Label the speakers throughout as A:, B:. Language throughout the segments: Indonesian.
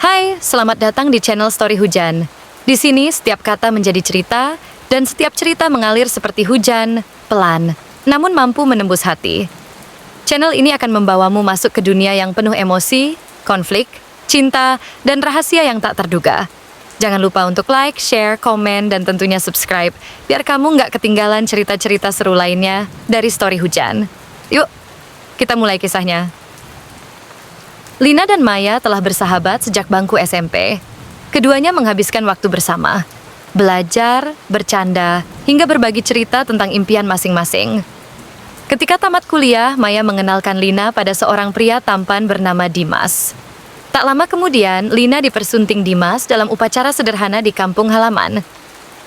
A: Hai, selamat datang di channel Story Hujan. Di sini setiap kata menjadi cerita dan setiap cerita mengalir seperti hujan, pelan, namun mampu menembus hati. Channel ini akan membawamu masuk ke dunia yang penuh emosi, konflik, cinta, dan rahasia yang tak terduga. Jangan lupa untuk like, share, komen, dan tentunya subscribe, biar kamu nggak ketinggalan cerita-cerita seru lainnya dari Story Hujan. Yuk, kita mulai kisahnya. Lina dan Maya telah bersahabat sejak bangku SMP. Keduanya menghabiskan waktu bersama, belajar, bercanda, hingga berbagi cerita tentang impian masing-masing. Ketika tamat kuliah, Maya mengenalkan Lina pada seorang pria tampan bernama Dimas. Tak lama kemudian, Lina dipersunting Dimas dalam upacara sederhana di kampung halaman.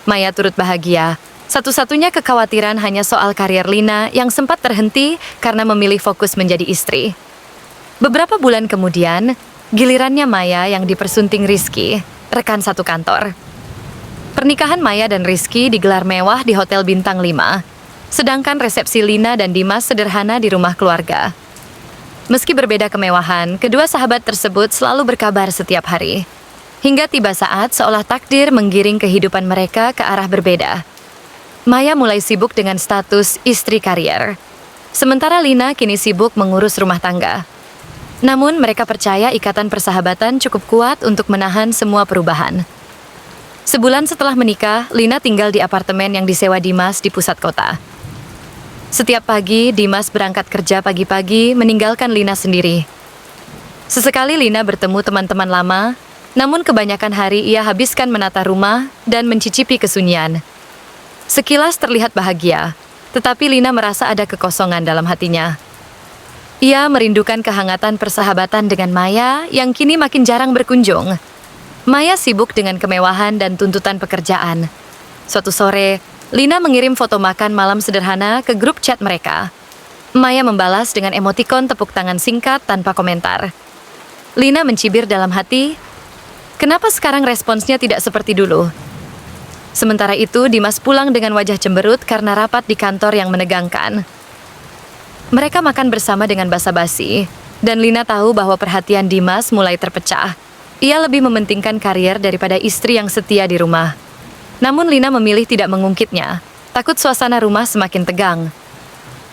A: Maya turut bahagia. Satu-satunya kekhawatiran hanya soal karier Lina yang sempat terhenti karena memilih fokus menjadi istri. Beberapa bulan kemudian, gilirannya Maya yang dipersunting Rizky, rekan satu kantor. Pernikahan Maya dan Rizky digelar mewah di Hotel Bintang 5, sedangkan resepsi Lina dan Dimas sederhana di rumah keluarga. Meski berbeda kemewahan, kedua sahabat tersebut selalu berkabar setiap hari. Hingga tiba saat seolah takdir menggiring kehidupan mereka ke arah berbeda. Maya mulai sibuk dengan status istri karier, sementara Lina kini sibuk mengurus rumah tangga. Namun mereka percaya ikatan persahabatan cukup kuat untuk menahan semua perubahan. Sebulan setelah menikah, Lina tinggal di apartemen yang disewa Dimas di pusat kota. Setiap pagi, Dimas berangkat kerja pagi-pagi meninggalkan Lina sendiri. Sesekali Lina bertemu teman-teman lama, namun kebanyakan hari ia habiskan menata rumah dan mencicipi kesunyian. Sekilas terlihat bahagia, tetapi Lina merasa ada kekosongan dalam hatinya. Ia merindukan kehangatan persahabatan dengan Maya yang kini makin jarang berkunjung. Maya sibuk dengan kemewahan dan tuntutan pekerjaan. Suatu sore, Lina mengirim foto makan malam sederhana ke grup chat mereka. Maya membalas dengan emotikon tepuk tangan singkat tanpa komentar. Lina mencibir dalam hati, kenapa sekarang responsnya tidak seperti dulu? Sementara itu, Dimas pulang dengan wajah cemberut karena rapat di kantor yang menegangkan. Mereka makan bersama dengan basa-basi, dan Lina tahu bahwa perhatian Dimas mulai terpecah. Ia lebih mementingkan karier daripada istri yang setia di rumah. Namun Lina memilih tidak mengungkitnya, takut suasana rumah semakin tegang.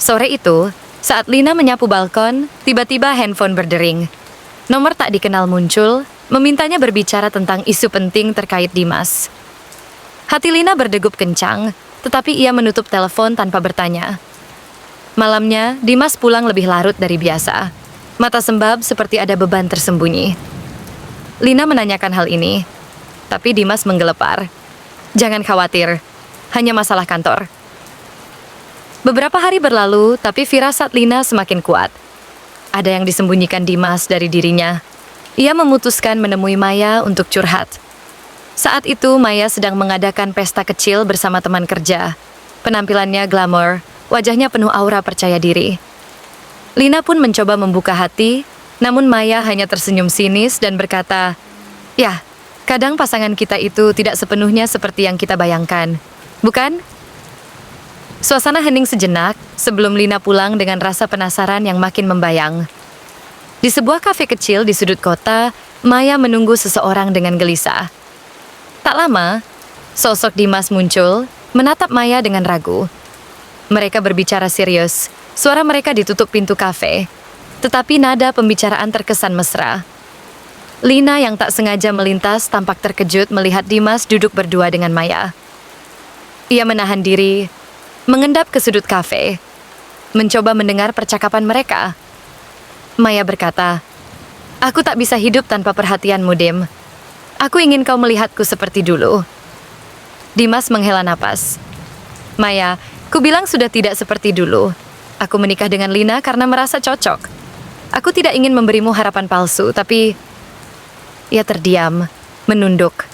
A: Sore itu, saat Lina menyapu balkon, tiba-tiba handphone berdering. Nomor tak dikenal muncul, memintanya berbicara tentang isu penting terkait Dimas. Hati Lina berdegup kencang, tetapi ia menutup telepon tanpa bertanya. Malamnya, Dimas pulang lebih larut dari biasa. Mata sembab seperti ada beban tersembunyi. Lina menanyakan hal ini, tapi Dimas menggelepar. Jangan khawatir, hanya masalah kantor. Beberapa hari berlalu, tapi firasat Lina semakin kuat. Ada yang disembunyikan Dimas dari dirinya. Ia memutuskan menemui Maya untuk curhat. Saat itu, Maya sedang mengadakan pesta kecil bersama teman kerja. Penampilannya glamor, wajahnya penuh aura percaya diri. Lina pun mencoba membuka hati, namun Maya hanya tersenyum sinis dan berkata, "Ya, kadang pasangan kita itu tidak sepenuhnya seperti yang kita bayangkan, bukan?" Suasana hening sejenak sebelum Lina pulang dengan rasa penasaran yang makin membayang. Di sebuah kafe kecil di sudut kota, Maya menunggu seseorang dengan gelisah. Tak lama, sosok Dimas muncul, menatap Maya dengan ragu. Mereka berbicara serius. Suara mereka ditutup pintu kafe. Tetapi nada pembicaraan terkesan mesra. Lina yang tak sengaja melintas tampak terkejut melihat Dimas duduk berdua dengan Maya. Ia menahan diri, mengendap ke sudut kafe, mencoba mendengar percakapan mereka. Maya berkata, "Aku tak bisa hidup tanpa perhatianmu, Dim. Aku ingin kau melihatku seperti dulu." Dimas menghela napas. "Maya, ku bilang sudah tidak seperti dulu. Aku menikah dengan Lina karena merasa cocok. Aku tidak ingin memberimu harapan palsu, tapi..." Ia terdiam, menunduk.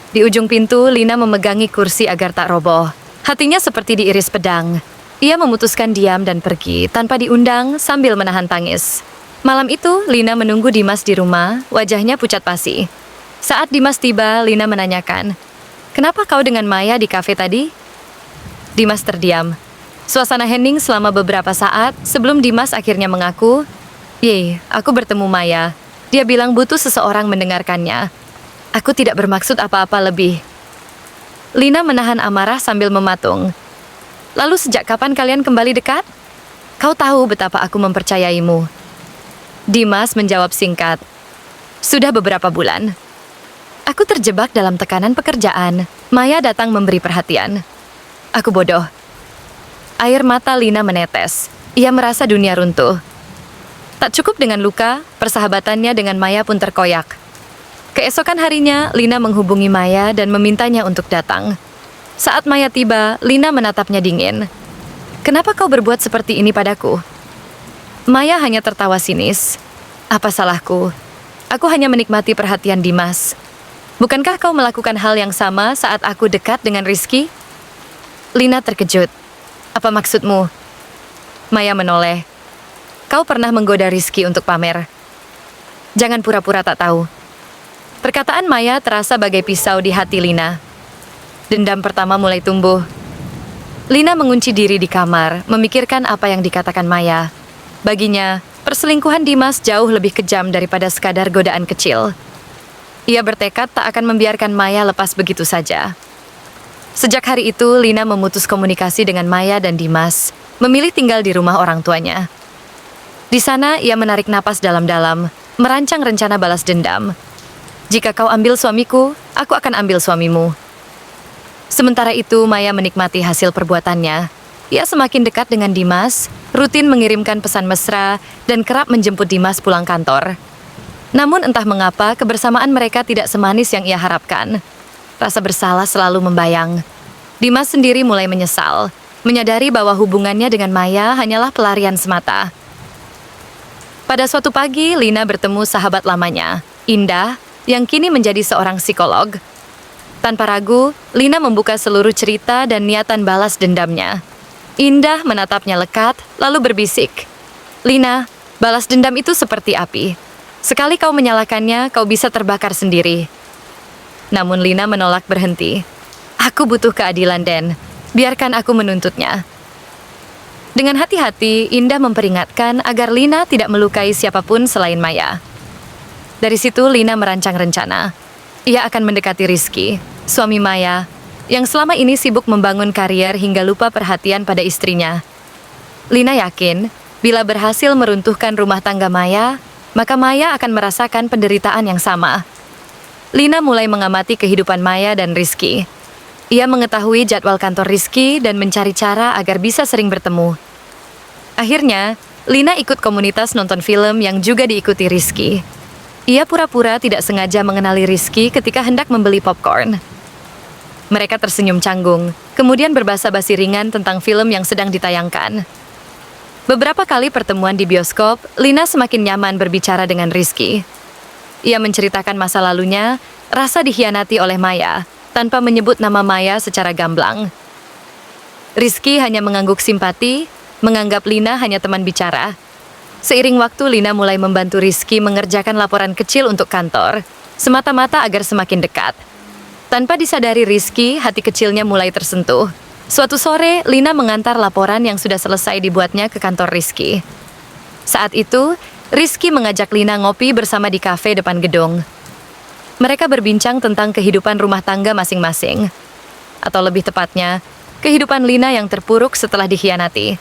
A: Di ujung pintu, Lina memegangi kursi agar tak roboh. Hatinya seperti diiris pedang. Ia memutuskan diam dan pergi, tanpa diundang sambil menahan tangis. Malam itu, Lina menunggu Dimas di rumah, wajahnya pucat pasi. Saat Dimas tiba, Lina menanyakan, "Kenapa kau dengan Maya di kafe tadi?" Dimas terdiam. Suasana hening selama beberapa saat sebelum Dimas akhirnya mengaku, "Ye, aku bertemu Maya. Dia bilang butuh seseorang mendengarkannya. Aku tidak bermaksud apa-apa lebih. Lina menahan amarah sambil mematung. Lalu sejak kapan kalian kembali dekat? Kau tahu betapa aku mempercayaimu. Dimas menjawab singkat. Sudah beberapa bulan. Aku terjebak dalam tekanan pekerjaan. Maya datang memberi perhatian. Aku bodoh. Air mata Lina menetes. Ia merasa dunia runtuh. Tak cukup dengan luka, persahabatannya dengan Maya pun terkoyak. Keesokan harinya, Lina menghubungi Maya dan memintanya untuk datang. Saat Maya tiba, Lina menatapnya dingin. Kenapa kau berbuat seperti ini padaku? Maya hanya tertawa sinis. Apa salahku? Aku hanya menikmati perhatian Dimas. Bukankah kau melakukan hal yang sama saat aku dekat dengan Rizky? Lina terkejut. Apa maksudmu? Maya menoleh. Kau pernah menggoda Rizky untuk pamer. Jangan pura-pura tak tahu. Perkataan Maya terasa bagai pisau di hati Lina. Dendam pertama mulai tumbuh. Lina mengunci diri di kamar, memikirkan apa yang dikatakan Maya. Baginya, perselingkuhan Dimas jauh lebih kejam daripada sekadar godaan kecil. Ia bertekad tak akan membiarkan Maya lepas begitu saja. Sejak hari itu, Lina memutus komunikasi dengan Maya dan Dimas, memilih tinggal di rumah orang tuanya. Di sana, ia menarik napas dalam-dalam, merancang rencana balas dendam. Jika kau ambil suamiku, aku akan ambil suamimu. Sementara itu, Maya menikmati hasil perbuatannya. Ia semakin dekat dengan Dimas, rutin mengirimkan pesan mesra, dan kerap menjemput Dimas pulang kantor. Namun entah mengapa kebersamaan mereka tidak semanis yang ia harapkan. Rasa bersalah selalu membayang. Dimas sendiri mulai menyesal, menyadari bahwa hubungannya dengan Maya hanyalah pelarian semata. Pada suatu pagi, Lina bertemu sahabat lamanya, Indah, yang kini menjadi seorang psikolog. Tanpa ragu, Lina membuka seluruh cerita dan niatan balas dendamnya. Indah menatapnya lekat, lalu berbisik. Lina, balas dendam itu seperti api. Sekali kau menyalakannya, kau bisa terbakar sendiri. Namun Lina menolak berhenti. Aku butuh keadilan, Den. Biarkan aku menuntutnya. Dengan hati-hati, Indah memperingatkan agar Lina tidak melukai siapapun selain Maya. Dari situ, Lina merancang rencana. Ia akan mendekati Rizky, suami Maya, yang selama ini sibuk membangun karier hingga lupa perhatian pada istrinya. Lina yakin, bila berhasil meruntuhkan rumah tangga Maya, maka Maya akan merasakan penderitaan yang sama. Lina mulai mengamati kehidupan Maya dan Rizky. Ia mengetahui jadwal kantor Rizky dan mencari cara agar bisa sering bertemu. Akhirnya, Lina ikut komunitas nonton film yang juga diikuti Rizky. Ia pura-pura tidak sengaja mengenali Rizky ketika hendak membeli popcorn. Mereka tersenyum canggung, kemudian berbasa-basi ringan tentang film yang sedang ditayangkan. Beberapa kali pertemuan di bioskop, Lina semakin nyaman berbicara dengan Rizky. Ia menceritakan masa lalunya, rasa dikhianati oleh Maya, tanpa menyebut nama Maya secara gamblang. Rizky hanya mengangguk simpati, menganggap Lina hanya teman bicara. Seiring waktu, Lina mulai membantu Rizky mengerjakan laporan kecil untuk kantor, semata-mata agar semakin dekat. Tanpa disadari Rizky, hati kecilnya mulai tersentuh. Suatu sore, Lina mengantar laporan yang sudah selesai dibuatnya ke kantor Rizky. Saat itu, Rizky mengajak Lina ngopi bersama di kafe depan gedung. Mereka berbincang tentang kehidupan rumah tangga masing-masing. Atau lebih tepatnya, kehidupan Lina yang terpuruk setelah dikhianati.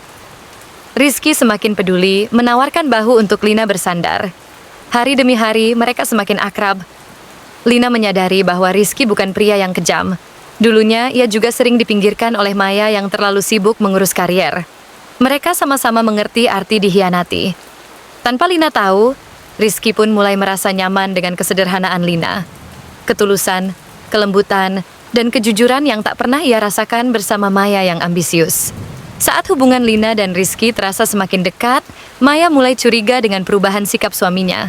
A: Rizky semakin peduli, menawarkan bahu untuk Lina bersandar. Hari demi hari, mereka semakin akrab. Lina menyadari bahwa Rizky bukan pria yang kejam. Dulunya, ia juga sering dipinggirkan oleh Maya yang terlalu sibuk mengurus karier. Mereka sama-sama mengerti arti dikhianati. Tanpa Lina tahu, Rizky pun mulai merasa nyaman dengan kesederhanaan Lina. Ketulusan, kelembutan, dan kejujuran yang tak pernah ia rasakan bersama Maya yang ambisius. Saat hubungan Lina dan Rizky terasa semakin dekat, Maya mulai curiga dengan perubahan sikap suaminya.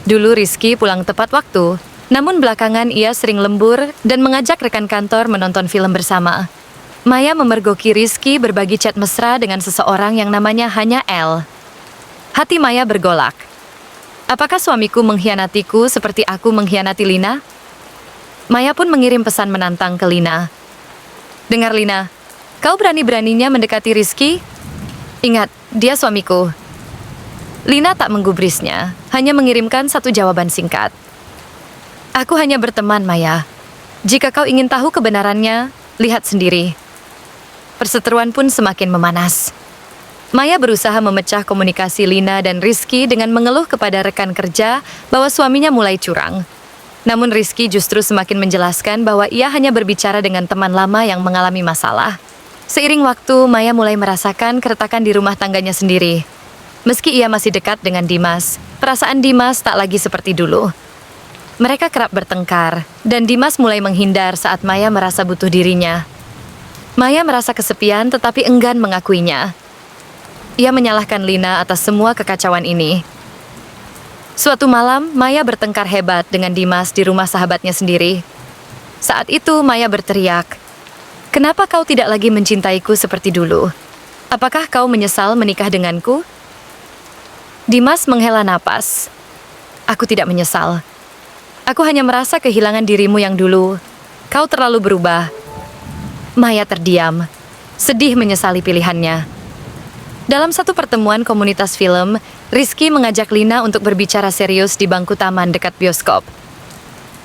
A: Dulu Rizky pulang tepat waktu, namun belakangan ia sering lembur dan mengajak rekan kantor menonton film bersama. Maya memergoki Rizky berbagi chat mesra dengan seseorang yang namanya hanya L. Hati Maya bergolak. Apakah suamiku mengkhianatiku seperti aku mengkhianati Lina? Maya pun mengirim pesan menantang ke Lina. Dengar Lina, kau berani-beraninya mendekati Rizky? Ingat, dia suamiku. Lina tak menggubrisnya, hanya mengirimkan satu jawaban singkat. Aku hanya berteman, Maya. Jika kau ingin tahu kebenarannya, lihat sendiri. Perseteruan pun semakin memanas. Maya berusaha memecah komunikasi Lina dan Rizky dengan mengeluh kepada rekan kerja bahwa suaminya mulai curang. Namun Rizky justru semakin menjelaskan bahwa ia hanya berbicara dengan teman lama yang mengalami masalah. Seiring waktu, Maya mulai merasakan keretakan di rumah tangganya sendiri. Meski ia masih dekat dengan Dimas, perasaan Dimas tak lagi seperti dulu. Mereka kerap bertengkar, dan Dimas mulai menghindar saat Maya merasa butuh dirinya. Maya merasa kesepian tetapi enggan mengakuinya. Ia menyalahkan Lina atas semua kekacauan ini. Suatu malam, Maya bertengkar hebat dengan Dimas di rumah sahabatnya sendiri. Saat itu, Maya berteriak, "Kenapa kau tidak lagi mencintaiku seperti dulu? Apakah kau menyesal menikah denganku?" Dimas menghela napas. "Aku tidak menyesal. Aku hanya merasa kehilangan dirimu yang dulu. Kau terlalu berubah." Maya terdiam, sedih menyesali pilihannya. Dalam satu pertemuan komunitas film, Rizky mengajak Lina untuk berbicara serius di bangku taman dekat bioskop.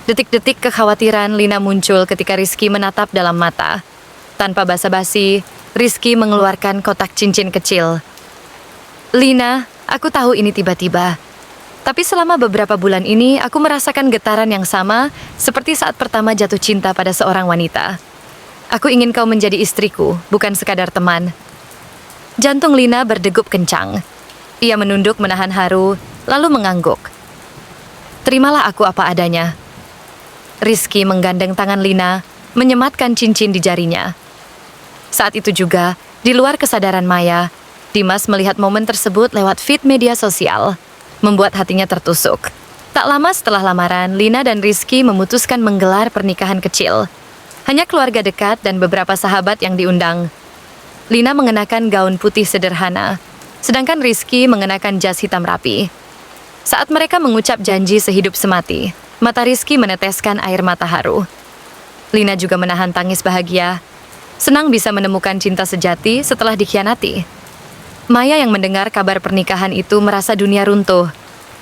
A: Detik-detik kekhawatiran Lina muncul ketika Rizky menatap dalam mata. Tanpa basa-basi, Rizky mengeluarkan kotak cincin kecil. "Lina, aku tahu ini tiba-tiba. Tapi selama beberapa bulan ini, aku merasakan getaran yang sama seperti saat pertama jatuh cinta pada seorang wanita. Aku ingin kau menjadi istriku, bukan sekadar teman." Jantung Lina berdegup kencang. Ia menunduk menahan haru, lalu mengangguk. "Terimalah aku apa adanya." Rizky menggandeng tangan Lina, menyematkan cincin di jarinya. Saat itu juga, di luar kesadaran Maya, Dimas melihat momen tersebut lewat feed media sosial, membuat hatinya tertusuk. Tak lama setelah lamaran, Lina dan Rizky memutuskan menggelar pernikahan kecil. Hanya keluarga dekat dan beberapa sahabat yang diundang. Lina mengenakan gaun putih sederhana, sedangkan Rizky mengenakan jas hitam rapi. Saat mereka mengucap janji sehidup semati, mata Rizky meneteskan air mata haru. Lina juga menahan tangis bahagia, senang bisa menemukan cinta sejati setelah dikhianati. Maya yang mendengar kabar pernikahan itu merasa dunia runtuh.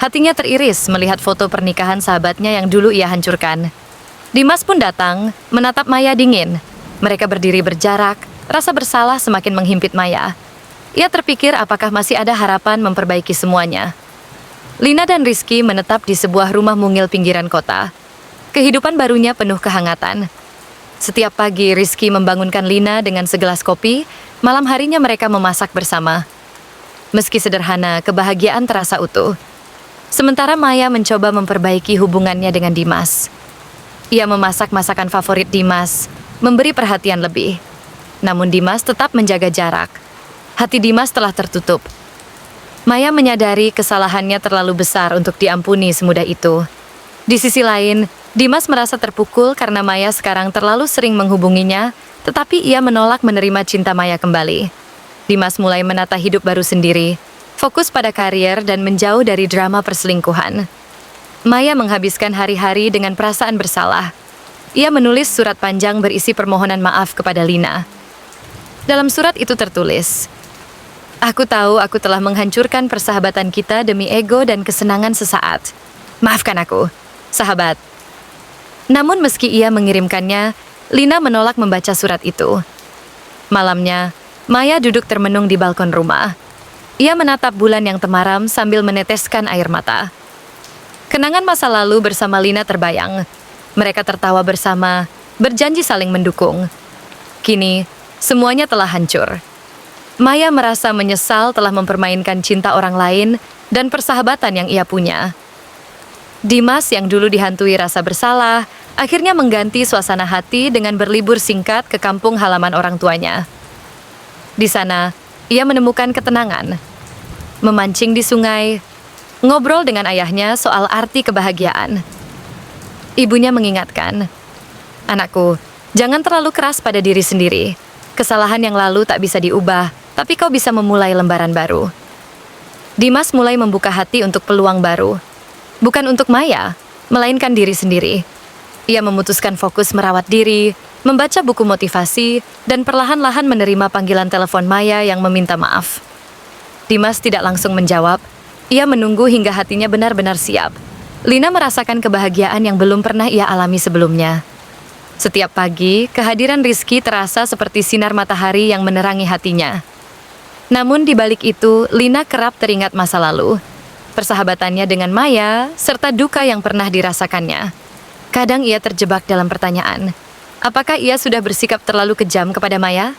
A: Hatinya teriris melihat foto pernikahan sahabatnya yang dulu ia hancurkan. Dimas pun datang, menatap Maya dingin. Mereka berdiri berjarak, rasa bersalah semakin menghimpit Maya. Ia terpikir apakah masih ada harapan memperbaiki semuanya. Lina dan Rizky menetap di sebuah rumah mungil pinggiran kota. Kehidupan barunya penuh kehangatan. Setiap pagi Rizky membangunkan Lina dengan segelas kopi, malam harinya mereka memasak bersama. Meski sederhana, kebahagiaan terasa utuh. Sementara Maya mencoba memperbaiki hubungannya dengan Dimas. Ia memasak masakan favorit Dimas, memberi perhatian lebih. Namun Dimas tetap menjaga jarak. Hati Dimas telah tertutup. Maya menyadari kesalahannya terlalu besar untuk diampuni semudah itu. Di sisi lain, Dimas merasa terpukul karena Maya sekarang terlalu sering menghubunginya, tetapi ia menolak menerima cinta Maya kembali. Dimas mulai menata hidup baru sendiri, fokus pada karier dan menjauh dari drama perselingkuhan. Maya menghabiskan hari-hari dengan perasaan bersalah. Ia menulis surat panjang berisi permohonan maaf kepada Lina. Dalam surat itu tertulis, "Aku tahu aku telah menghancurkan persahabatan kita demi ego dan kesenangan sesaat. Maafkan aku, sahabat." Namun meski ia mengirimkannya, Lina menolak membaca surat itu. Malamnya, Maya duduk termenung di balkon rumah. Ia menatap bulan yang temaram sambil meneteskan air mata. Kenangan masa lalu bersama Lina terbayang. Mereka tertawa bersama, berjanji saling mendukung. Kini, semuanya telah hancur. Maya merasa menyesal telah mempermainkan cinta orang lain dan persahabatan yang ia punya. Dimas yang dulu dihantui rasa bersalah, akhirnya mengganti suasana hati dengan berlibur singkat ke kampung halaman orang tuanya. Di sana, ia menemukan ketenangan. Memancing di sungai, ngobrol dengan ayahnya soal arti kebahagiaan. Ibunya mengingatkan, "Anakku, jangan terlalu keras pada diri sendiri. Kesalahan yang lalu tak bisa diubah, tapi kau bisa memulai lembaran baru." Dimas mulai membuka hati untuk peluang baru. Bukan untuk Maya, melainkan diri sendiri. Ia memutuskan fokus merawat diri, membaca buku motivasi, dan perlahan-lahan menerima panggilan telepon Maya yang meminta maaf. Dimas tidak langsung menjawab, Ia menunggu hingga hatinya benar-benar siap. Lina merasakan kebahagiaan yang belum pernah ia alami sebelumnya. Setiap pagi, kehadiran Rizky terasa seperti sinar matahari yang menerangi hatinya. Namun di balik itu, Lina kerap teringat masa lalu, persahabatannya dengan Maya, serta duka yang pernah dirasakannya. Kadang ia terjebak dalam pertanyaan, apakah ia sudah bersikap terlalu kejam kepada Maya?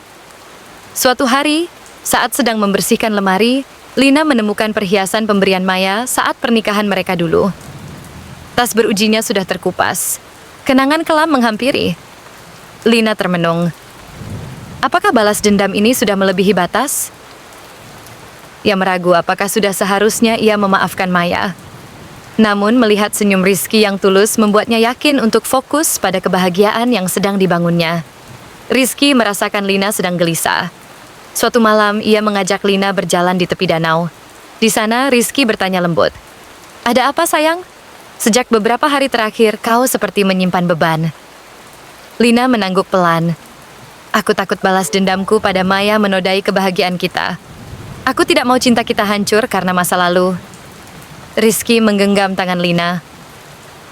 A: Suatu hari, saat sedang membersihkan lemari, Lina menemukan perhiasan pemberian Maya saat pernikahan mereka dulu. Tas berujinya sudah terkupas. Kenangan kelam menghampiri. Lina termenung. Apakah balas dendam ini sudah melebihi batas? Ia meragu apakah sudah seharusnya ia memaafkan Maya. Namun melihat senyum Rizky yang tulus membuatnya yakin untuk fokus pada kebahagiaan yang sedang dibangunnya. Rizky merasakan Lina sedang gelisah. Suatu malam ia mengajak Lina berjalan di tepi danau. Di sana Rizky bertanya lembut. Ada apa sayang? Sejak beberapa hari terakhir kau seperti menyimpan beban. Lina menangguk pelan. Aku takut balas dendamku pada Maya menodai kebahagiaan kita. Aku tidak mau cinta kita hancur karena masa lalu. Rizky menggenggam tangan Lina.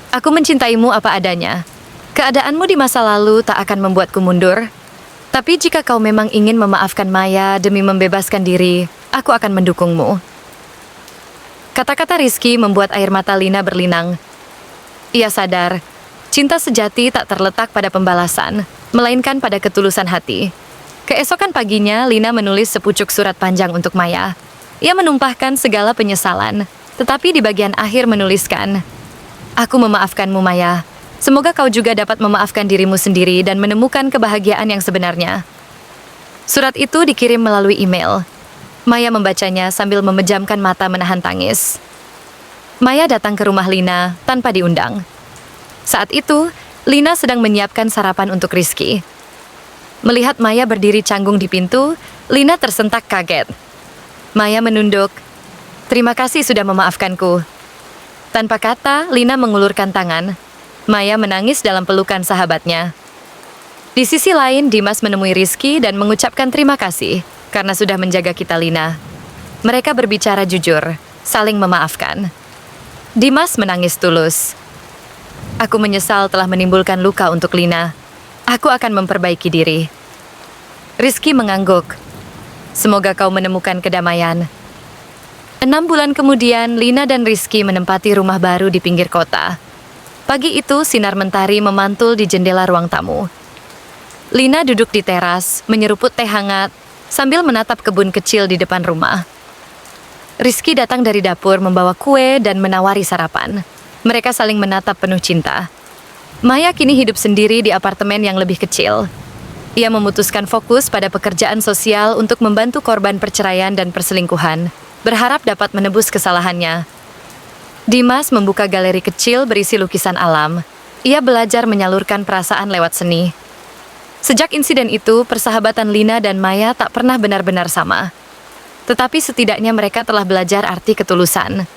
A: Aku mencintaimu apa adanya. Keadaanmu di masa lalu tak akan membuatku mundur. Tapi jika kau memang ingin memaafkan Maya demi membebaskan diri, aku akan mendukungmu. Kata-kata Rizky membuat air mata Lina berlinang. Ia sadar, cinta sejati tak terletak pada pembalasan, melainkan pada ketulusan hati. Keesokan paginya, Lina menulis sepucuk surat panjang untuk Maya. Ia menumpahkan segala penyesalan, tetapi di bagian akhir menuliskan, Aku memaafkanmu, Maya. Semoga kau juga dapat memaafkan dirimu sendiri dan menemukan kebahagiaan yang sebenarnya. Surat itu dikirim melalui email. Maya membacanya sambil memejamkan mata menahan tangis. Maya datang ke rumah Lina tanpa diundang. Saat itu, Lina sedang menyiapkan sarapan untuk Rizky. Melihat Maya berdiri canggung di pintu, Lina tersentak kaget. Maya menunduk. Terima kasih sudah memaafkanku. Tanpa kata, Lina mengulurkan tangan. Maya menangis dalam pelukan sahabatnya. Di sisi lain, Dimas menemui Rizky dan mengucapkan terima kasih karena sudah menjaga kita, Lina. Mereka berbicara jujur, saling memaafkan. Dimas menangis tulus. Aku menyesal telah menimbulkan luka untuk Lina. Aku akan memperbaiki diri. Rizky mengangguk. Semoga kau menemukan kedamaian. 6 bulan kemudian, Lina dan Rizky menempati rumah baru di pinggir kota. Pagi itu, sinar mentari memantul di jendela ruang tamu. Lina duduk di teras, menyeruput teh hangat, sambil menatap kebun kecil di depan rumah. Rizky datang dari dapur membawa kue dan menawari sarapan. Mereka saling menatap penuh cinta. Maya kini hidup sendiri di apartemen yang lebih kecil. Ia memutuskan fokus pada pekerjaan sosial untuk membantu korban perceraian dan perselingkuhan, berharap dapat menebus kesalahannya. Dimas membuka galeri kecil berisi lukisan alam. Ia belajar menyalurkan perasaan lewat seni. Sejak insiden itu, persahabatan Lina dan Maya tak pernah benar-benar sama. Tetapi setidaknya mereka telah belajar arti ketulusan.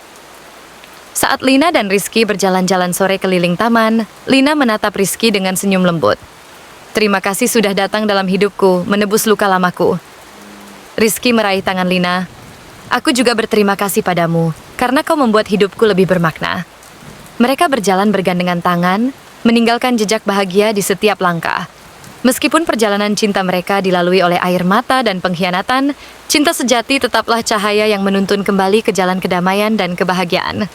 A: Saat Lina dan Rizky berjalan-jalan sore keliling taman, Lina menatap Rizky dengan senyum lembut. Terima kasih sudah datang dalam hidupku, menebus luka lamaku. Rizky meraih tangan Lina. Aku juga berterima kasih padamu, karena kau membuat hidupku lebih bermakna. Mereka berjalan bergandengan tangan, meninggalkan jejak bahagia di setiap langkah. Meskipun perjalanan cinta mereka dilalui oleh air mata dan pengkhianatan, cinta sejati tetaplah cahaya yang menuntun kembali ke jalan kedamaian dan kebahagiaan.